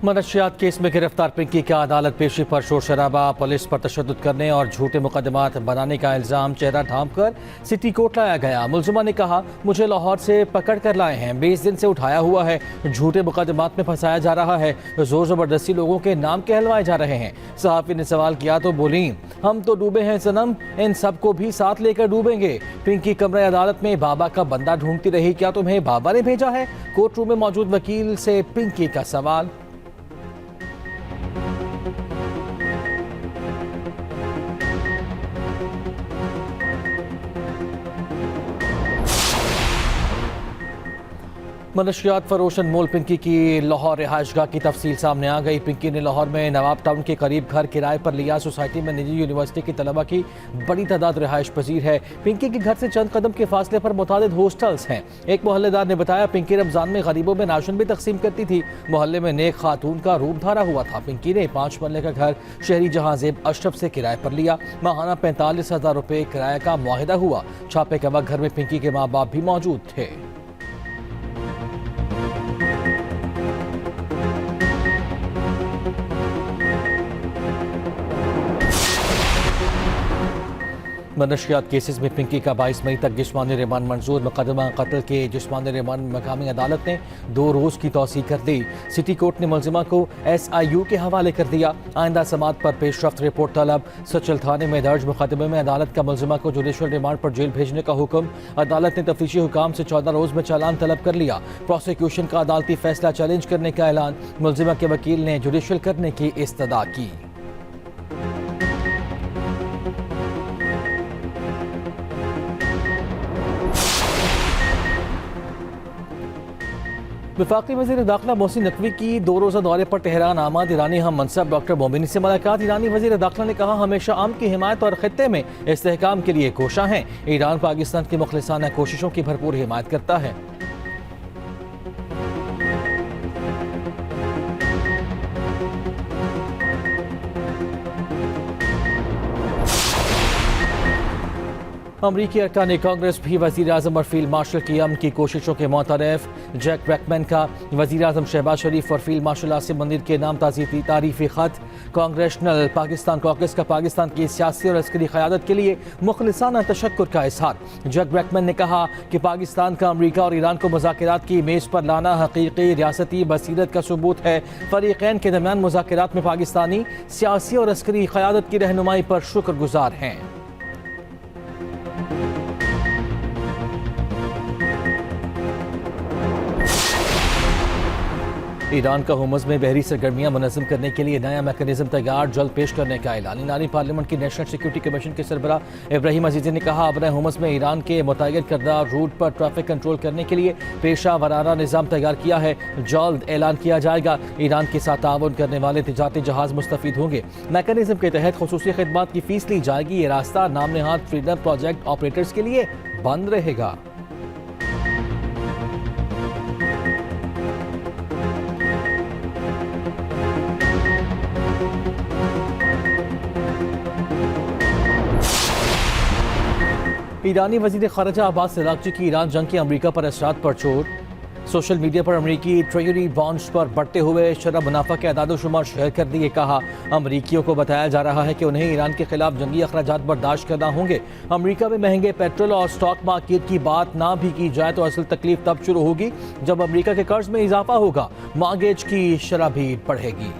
मनशियात case में गिरफ्तार पिंकी का अदालत पेशी पर शोर शराबा, पुलिस पर तशद्दुद करने और झूठे मुकदमात बनाने का इल्जाम चेहरा ढांप कर सिटी कोर्ट लाया गया। मुलजिमा ने कहा, मुझे लाहौर से पकड़ कर लाए हैं, 20 दिन से उठाया हुआ है, झूठे मुकदमात में फंसाया जा रहा है, जोर जबरदस्ती लोगों के नाम कहलवाए जा रहे हैं। सहाफी ने सवाल किया तो बोली, हम तो डूबे हैं सनम, इन सबको भी साथ लेकर डूबेंगे। पिंकी कमरे अदालत में बाबा का बंदा ढूंढती रही, क्या तुम्हें बाबा ने भेजा है? कोर्ट रूम में मौजूद वकील से पिंकी का सवाल। मनशियात फरोशन मोल पिंकी की लाहौर रिहायशगाह की तफसील सामने आ गई। पिंकी ने लाहौर में नवाब टाउन के करीब घर किराए पर लिया। सोसाइटी में निजी यूनिवर्सिटी की तलबा की बड़ी तादाद रिहायश पजीर है। पिंकी के घर से चंद कदम के फासले पर मुतादिद हॉस्टल्स हैं। एक मोहल्लेदार ने बताया, पिंकी रमजान में गरीबों में राशन भी तकसीम करती थी। मोहल्ले में नेक खातून का रूप धारा हुआ था। पिंकी ने 5 मरले का घर शहरी जहांजेब अशरफ से किराए पर लिया। माहाना 45,000 रुपये किराए का मुआहिदा हुआ। छापे के वक्त घर में पिंकी के माँ बाप भी मौजूद थे। मनशियात केसेस में पिंकी का 22 मई तक जिस्मानी रिमांड मंजूर। मुकदमा कत्ल के जिस्मानी रिमांड मकामी अदालत ने 2 रोज़ की तौसीक कर दी। सिटी कोर्ट ने मुलजिमा को SIU के हवाले कर दिया। आइंदा समात पर पेशरफ्त रिपोर्ट तलब। सचल थाने में दर्ज मुकदमे में अदालत का मुलजिमा को जुडिशल रिमांड पर जेल भेजने का हुक्म। अदालत ने तफ्तीशी हुकाम से 14 रोज़ में चालान तलब कर लिया। प्रोसिक्यूशन का अदालती फैसला चैलेंज करने का ऐलान। मुलजिमा के वकील ने जुडिशल करने की इस्तदा की। वफाकी वज़ीर दाखिला मोहसिन नकवी की 2 रोज़ा दौरे पर तेहरान आमद। ईरानी हम मनसब डॉक्टर मोमिनी से मुलाकात। ईरानी वज़ीर दाखिला ने कहा, हमेशा आम की हिमायत और खित्ते में इस्तेहकाम के लिए कोशां हैं। ईरान पाकिस्तान की मुखलिसाना कोशिशों की भरपूर हिमायत करता है। अमरीकी अरकान कांग्रेस भी वज़ीर आज़म और फील्ड मार्शल की अमन की कोशिशों के मुतरफ। जैक ब्रैकमैन का वज़ीर आज़म शहबाज शरीफ और फील्ड मार्शल आसिम मंदिर के नाम तारीफ़ी ख़त। कांग्रेशनल पाकिस्तान कॉकस का पाकिस्तान की सियासी और अस्करी क़यादत के लिए मुखलिसाना तशक्कुर का इज़हार। जैक ब्रैकमैन ने कहा कि पाकिस्तान का अमरीका और ईरान को मुज़ाकरात की मेज़ पर लाना हकीकी रियासती बसीरत का सबूत है। फ़रीक़ैन के दरमियान मुज़ाकरात में पाकिस्तानी सियासी और अस्करी क़यादत की रहनुमाई पर शुक्रगुज़ार हैं। ईरान का होमस में बहरी सरगर्मियां मुनज़्ज़म करने के लिए नया मैकेनिज्म तैयार, जल्द पेश करने का ऐलान। ईरानी पार्लियामेंट की नेशनल सिक्योरिटी कमीशन के सरबराह इब्राहिम अजीज़ी ने कहा, अपने होमस में ईरान के मुतय्यन करदा रूट पर ट्रैफिक कंट्रोल करने के लिए पेशा वराना निज़ाम तैयार किया है, जल्द ऐलान किया जाएगा। ईरान के साथ ताउन करने वाले तिजारती जहाज़ मुस्तफ़ीद होंगे। मैकेनिज्म के तहत खुसूसी खिदमात की फ़ीस ली जाएगी। ये रास्ता नाम नेहाद फ्रीडम प्रोजेक्ट ऑपरेटर्स के लिए बंद रहेगा। ईरानी वज़ीर ख़ारिजा अब्बास अराग़ची की ईरान जंग के अमरीका पर असरात पर चोट। सोशल मीडिया पर अमरीकी ट्रेजरी बॉन्ड्स पर बढ़ते हुए शरह मुनाफा के अदाद-ओ-शुमार शेयर कर दिए। कहा, अमरीकियों को बताया जा रहा है कि उन्हें ईरान के खिलाफ जंगी अखराजात बर्दाश्त करना होंगे। अमरीका में महंगे पेट्रोल और स्टॉक मार्केट की बात ना भी की जाए तो असल तकलीफ तब शुरू होगी जब अमरीका के कर्ज में इजाफा होगा, मॉर्गेज की शरह भी बढ़ेगी।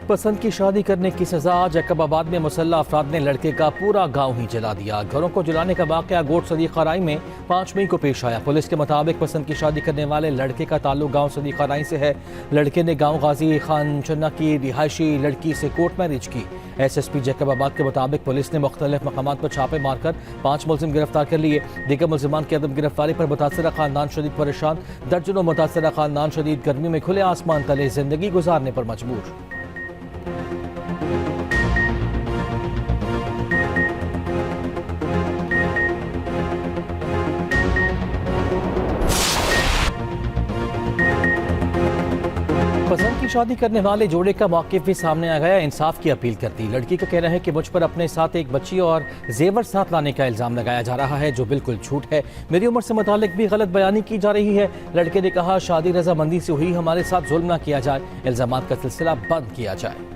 पसंद की शादी करने की सजा। जैकबाबाद में मुसल्ला अफराद ने लड़के का पूरा गांव ही जला दिया। घरों को जलाने का वाकया गोट सदीक़ाराई में 5 मई को पेश आया। पुलिस के मुताबिक पसंद की शादी करने वाले लड़के का ताल्लुक गांव सदीक़ाराई से है। लड़के ने गांव गाजी खान चन्ना की रिहायशी लड़की से कोर्ट मैरिज की। SSP जैकबाबाद के मुताबिक पुलिस ने मुख्तलिफ मकामात पर छापे मारकर 5 मुलजिम गिरफ्तार कर लिए। दीगर मुलजिमान की अदम गिरफ्तारी पर मुतासरा खानदान शदीद परेशान। दर्जनों मुतासरा खानदान शदीद गर्मी में खुले आसमान तले जिंदगी गुजारने पर मजबूर। पसंद की शादी करने वाले जोड़े का मौक़िफ़ भी सामने आ गया। इंसाफ की अपील कर दी। लड़की का कहना है कि मुझ पर अपने साथ एक बच्ची और जेवर साथ लाने का इल्ज़ाम लगाया जा रहा है, जो बिल्कुल झूठ है। मेरी उम्र से मुतालिक भी गलत बयानी की जा रही है। लड़के ने कहा, शादी रजामंदी से हुई, हमारे साथ जुल्म ना किया जाए, इल्ज़ामात का सिलसिला बंद किया जाए।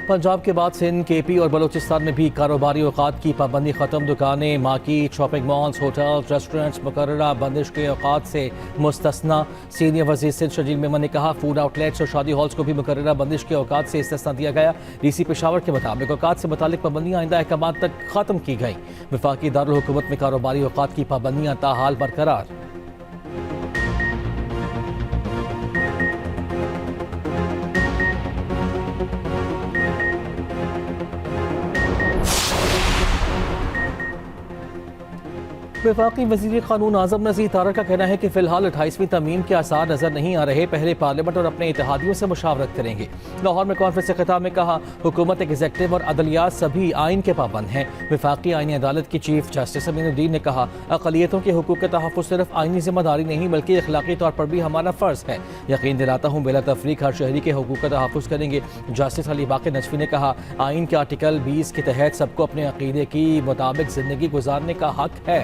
पंजाब के बाद सिंध, केपी और बलूचिस्तान में भी कारोबारी औकात की पाबंदी खत्म। दुकानें, market, shopping malls, hotel, restaurants मुकर्ररा बंदिश के औकात से मुस्तस्ना। सीनियर वज़ीर सिंध शजील मेमन ने कहा, फूड आउटलेट्स और शादी हॉल्स को भी मुकर्ररा बंदिश के औकात से इस्तिस्ना दिया गया। डीसी पेशावर के मुताबिक औकात से मुतालिक पाबंदियाँ आइंदा अहकाम तक खत्म की गई। वफाकी दारुल हुकूमत में कारोबारी औकात की पाबंदियाँ ताहाल बरकरार। वफाकी वज़ीर क़ानून आज़म नज़ीर तारड़ का कहना है कि फ़िलहाल 28वीं तरमीम के आसार नज़र नहीं आ रहे। पहले पार्लियामेंट और अपने इत्तेहादियों से मुशावरत करेंगे। लाहौर में कॉन्फ्रेंस से खिताब में कहा, हुकूमत, एग्जेक्टिव और अदलियात सभी आइन के पाबंद हैं। वफाकी आईनी अदालत की चीफ जस्टिस अमीनुद्दीन ने कहा, अक़लियतों के हुकूक़ का तहफ़्फ़ुज़ सिर्फ आइनी ज़िम्मेदारी नहीं बल्कि अखलाक़ी तौर पर भी हमारा फ़र्ज़ है। यकीन दिलाता हूँ बिला तफ़रीक़ हर शहरी के हुकूक़ का तहफ़्फ़ुज़ करेंगे। जस्टिस अली बाक़ी नजफ़ी ने कहा, आइन के आर्टिकल 20 के तहत सबको अपने अक़ीदे की मुताबिक ज़िंदगी गुजारने का हक़ है।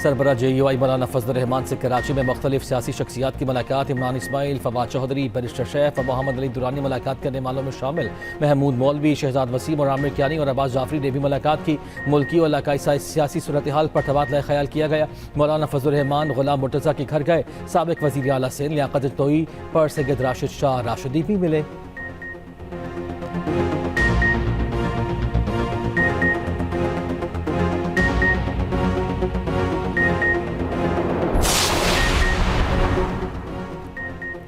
सरबरा JUI मौलाना फजल रहमान से कराची में मुख्तलिफ सियासी शख्सियात की मुलाकात। इमरान इस्माइल, फवाद चौधरी, बैरिस्टर शैफ और मोहम्मद अली दुरानी मुलाकात करने वालों में शामिल। महमूद मौलवी, शहजाद वसीम और आमिर कियानी और अब्बास जाफरी ने भी मुलाकात की। मुल्की और इलाकाई सियासी सूरत हाल पर तबादला ख्याल किया गया। मौलाना फजल रहमान गुलाम मुर्तज़ा के घर गए। साबिक वज़ीर आला सिंध लियाकत जतोई पर सैयद राशिद शाह राशिदी भी मिले।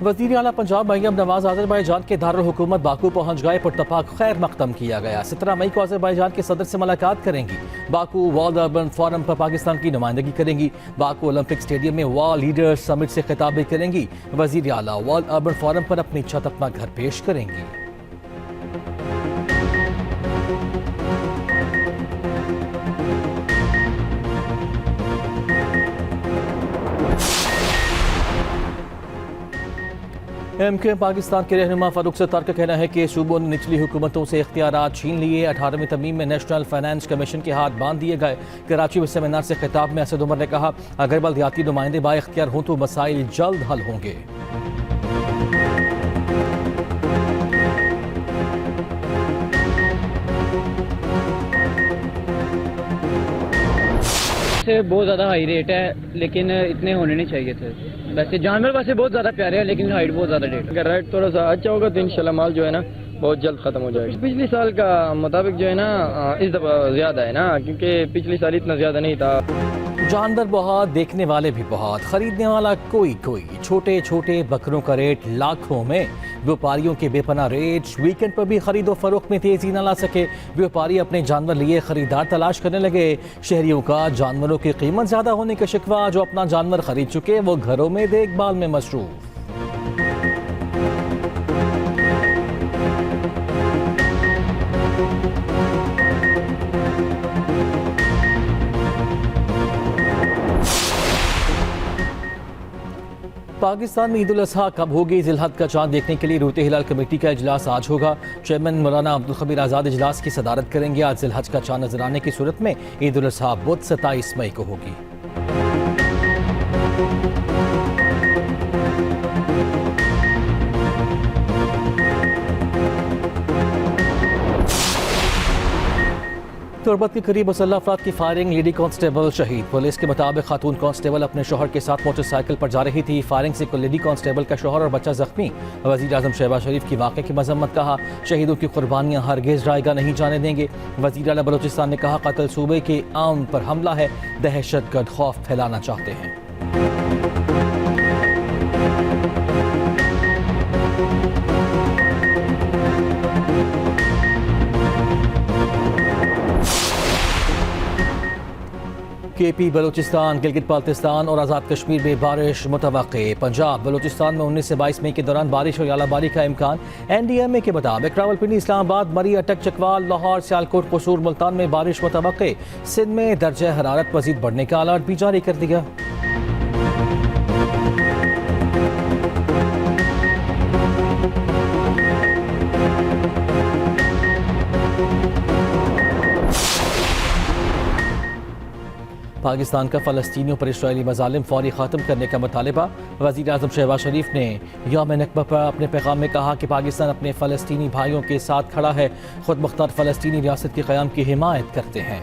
वज़ीर आला पंजाब मरियम नवाज अज़रबैजान के दारुल हुकूमत बाकू पहुंच गए। पुरतपाक खैर मकदम किया गया। 17 मई को अज़रबैजान के सदर से मुलाकात करेंगी। बाकू वर्ल्ड अर्बन फोरम पर पाकिस्तान की नुमाइंदगी करेंगी। बाकू ओलंपिक स्टेडियम में वर्ल्ड लीडर्स समिट से खिताब भी करेंगी। वज़ीर आला वर्ल्ड अर्बन फोरम पर अपनी छत अपना घर पेश करेंगी। MKM पाकिस्तान के रहनुमा फारूक सत्तार का कहना है कि सूबों ने निचली हुकूमतों से इख्तियारात छीन लिए। 18वीं तरमीम में नेशनल फाइनेंस कमीशन के हाथ बांध दिए गए। कराची में सेमिनार से खिताब में असद उमर ने कहा, अगर बल्दियाती नुमाइंदे बाइख्तियार हों तो मसाइल जल्द हल होंगे। से बहुत ज़्यादा हाई रेट है, लेकिन इतने होने नहीं चाहिए थे। वैसे जानवर वैसे बहुत ज़्यादा प्यारे हैं, लेकिन हाइट बहुत ज़्यादा रेट है। अगर रेट थोड़ा सा अच्छा होगा तो इंशाल्लाह माल जो है ना बहुत जल्द खत्म हो जाएगा। पिछले साल का मुताबिक जो है ना इस दफा ज्यादा है ना, क्योंकि पिछले साल इतना ज्यादा नहीं था। जानवर बहुत, देखने वाले भी बहुत, खरीदने वाला कोई। छोटे छोटे बकरों का रेट लाखों में। व्यापारियों के बेपना रेट। वीकेंड पर भी खरीदो फरोख्त में तेजी न ला सके। व्यापारी अपने जानवर लिए खरीदार तलाश करने लगे। शहरियों का जानवरों की कीमत ज्यादा होने का शिकवा। जो अपना जानवर खरीद चुके वो घरों में देखभाल में मसरूफ। पाकिस्तान में ईद उल अज़हा कब होगी? ज़िलहज का चांद देखने के लिए रूते हिलाल कमेटी का इजलास आज होगा। चेयरमैन मौलाना अब्दुल खबीर आज़ाद इजलास की सदारत करेंगे। आज ज़िलहज का चांद नजर आने की सूरत में ईद उल अज़हा बुध 27 मई को होगी। तुरबत के करीब मुसल्लह अफराद की फायरिंग, लेडी कांस्टेबल शहीद। पुलिस के मुताबिक खातून कांस्टेबल अपने शोहर के साथ मोटरसाइकिल पर जा रही थी। फायरिंग से लेडी कांस्टेबल का शोहर और बच्चा जख्मी। वज़ीर आज़म शहबाज शरीफ की वाक़े की मजम्मत। कहा, शहीदों की कुर्बानियाँ हरगिज़ रायगा नहीं जाने देंगे। वज़ीर आला बलूचिस्तान ने कहा, कत्ल सूबे के आम पर हमला है, दहशतगर्द खौफ फैलाना चाहते हैं। KP बलूचिस्तान, गिलगित बाल्टिस्तान और आज़ाद कश्मीर में बारिश मुतवक्के। पंजाब बलूचिस्तान में 19 से 22 मई के दौरान बारिश और यालाबारी का इम्कान। NDMA के मुताबिक रावलपिंडी, इस्लामाबाद, मरी, अटक, चकवाल, लाहौर, सियालकोट, कसूर, मुल्तान में बारिश मुतवक्के। सिंध में दर्जा हरारत मजीद बढ़ने का अलर्ट भी जारी कर दिया। पाकिस्तान का फ़लस्तीनियों पर इसराइली मज़ालिम फौरी ख़त्म करने का मुतालबा। वज़ीर आज़म शहबाज शरीफ ने यौम नकबा पर अपने पैगाम में कहा कि पाकिस्तान अपने फ़लस्तीनी भाइयों के साथ खड़ा है, खुद मुख्तार फ़लस्तीनी रियासत के क़याम की हिमायत करते हैं।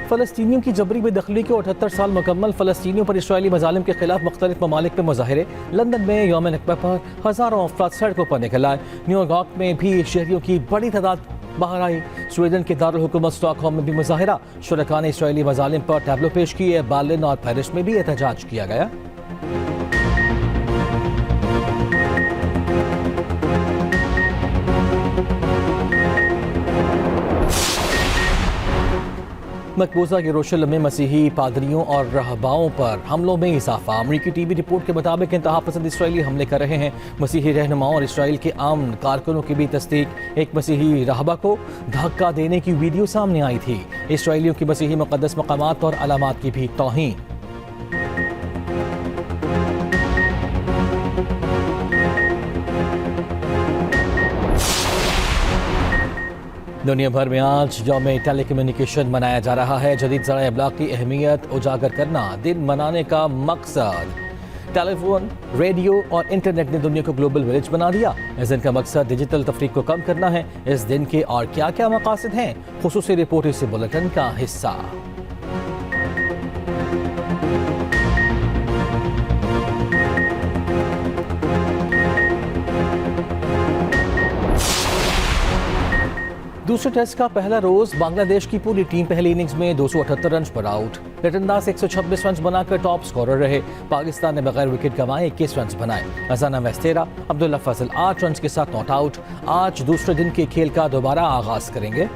फ़लस्तीनियों की जबरी बेदखली के 78 साल मुकम्मल। फ़लस्तीनियों पर इसराइली मज़ालिम के खिलाफ मुख्तलिफ ममालिक में मुज़ाहिरे। लंदन में यौम नकबा पर हज़ारों अफराद सड़कों पर निकल आए। न्यूयॉर्क में भी शहरियों की बड़ी तादाद बाहर आई। स्वीडन के दारुल हुकूमत स्टॉकहोम में भी मुज़ाहिरा। शुरका ने इसराइली मज़ालिम पर टैब्लो पेश किए। बर्लिन और पेरिस में भी एहतजाज किया गया। मकबूजा यरूशलेम में मसीही पादरियों और रहबाओं पर हमलों में इजाफा। अमरीकी टीवी रिपोर्ट के मुताबिक इंतहा पसंद इसराइली हमले कर रहे हैं। मसीही रहनुमाओं और इसराइल के आम कारकुनों की भी तस्दीक। एक मसीही रहबा को धक्का देने की वीडियो सामने आई थी। इसराइलियों की मसीही मुक़द्दस मकामात और अलामात की भी तौहीन। दुनिया भर में आज यौम टेलीकम्युनिकेशन मनाया जा रहा है। जदीद ज़राए इब्लाग की अहमियत उजागर करना दिन मनाने का मकसद। टेलीफोन, रेडियो और इंटरनेट ने दुनिया को ग्लोबल विलेज बना दिया। इस दिन का मकसद डिजिटल तफरीक को कम करना है। इस दिन के और क्या क्या मकासद हैं, खुसूसी रिपोर्ट इस बुलेटिन का हिस्सा। दूसरे टेस्ट का पहला रोज बांग्लादेश की पूरी टीम पहली इनिंग्स में 278 रन पर आउट। लिटनदास 126 रन बनाकर टॉप स्कोरर रहे। पाकिस्तान ने बगैर विकेट गंवाए 21 रन बनाए। अजाना वेस्तेरा, अब्दुल्ला फजल 8 रन के साथ नॉट आउट। आज दूसरे दिन के खेल का दोबारा आगाज करेंगे।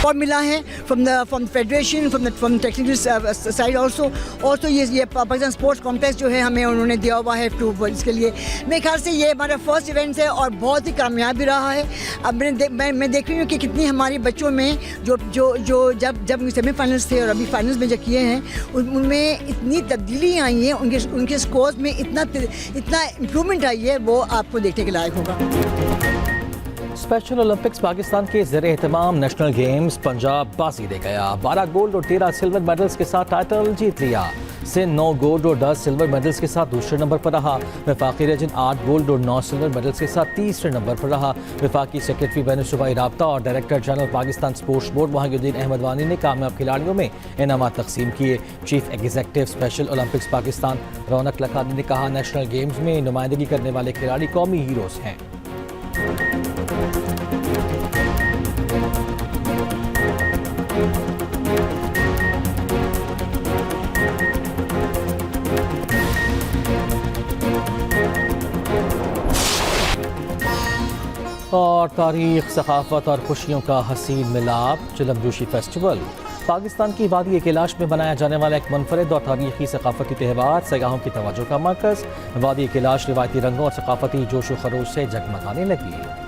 और मिला है from federation, from technical side also ये पाकिस्तान स्पोर्ट्स कॉम्प्लेक्स जो है हमें उन्होंने दिया हुआ है टू इसके लिए। मेरे ख्याल से ये हमारा फर्स्ट इवेंट है और बहुत ही कामयाब भी रहा है। अब मैं देख रही हूँ कि कितनी हमारी बच्चों में जो जब सेमीफाइनल्स थे और अभी फाइनल्स में जो किए हैं उनमें इतनी तब्दीली आई है, उनके स्कोर्स में इतना इम्प्रूवमेंट आई है, वो आपको देखने के लायक होगा। स्पेशल ओलंपिक्स पाकिस्तान के ज़ेरे एहतमाम नेशनल गेम्स पंजाब बाजी दे गया। 12 गोल्ड और 13 सिल्वर मेडल्स के साथ टाइटल जीत लिया। सिंध 9 गोल्ड और 10 सिल्वर मेडल्स के साथ दूसरे नंबर पर रहा। वफाकी रीजन 8 गोल्ड और 9 सिल्वर मेडल्स के साथ तीसरे नंबर पर रहा। वफाकी सेक्रेटरी बैनुल-सूबाई राब्ता और director general Pakistan sports board Wahiuddin Ahmed Wani ने कामयाब खिलाड़ियों में इनामात तकसीम किए। Chief executive special Olympics Pakistan Raunaq Lakhani ने कहा, नेशनल गेम्स में नुमाइंदगी करने वाले खिलाड़ी कौमी हीरोज़ हैं। और तारीख, सकाफत और खुशियों का हसीन मिलाप चिलमजोशी फेस्टिवल। पाकिस्तान की वादी कैलाश में मनाया जाने वाला एक मुनफरद और तारीखी सकाफती त्यौहार सयाहों की तवज्जो का मरकज़। वादी कैलाश रिवायती रंगों और सकाफती जोश व खरोश से जगमगाने लगी।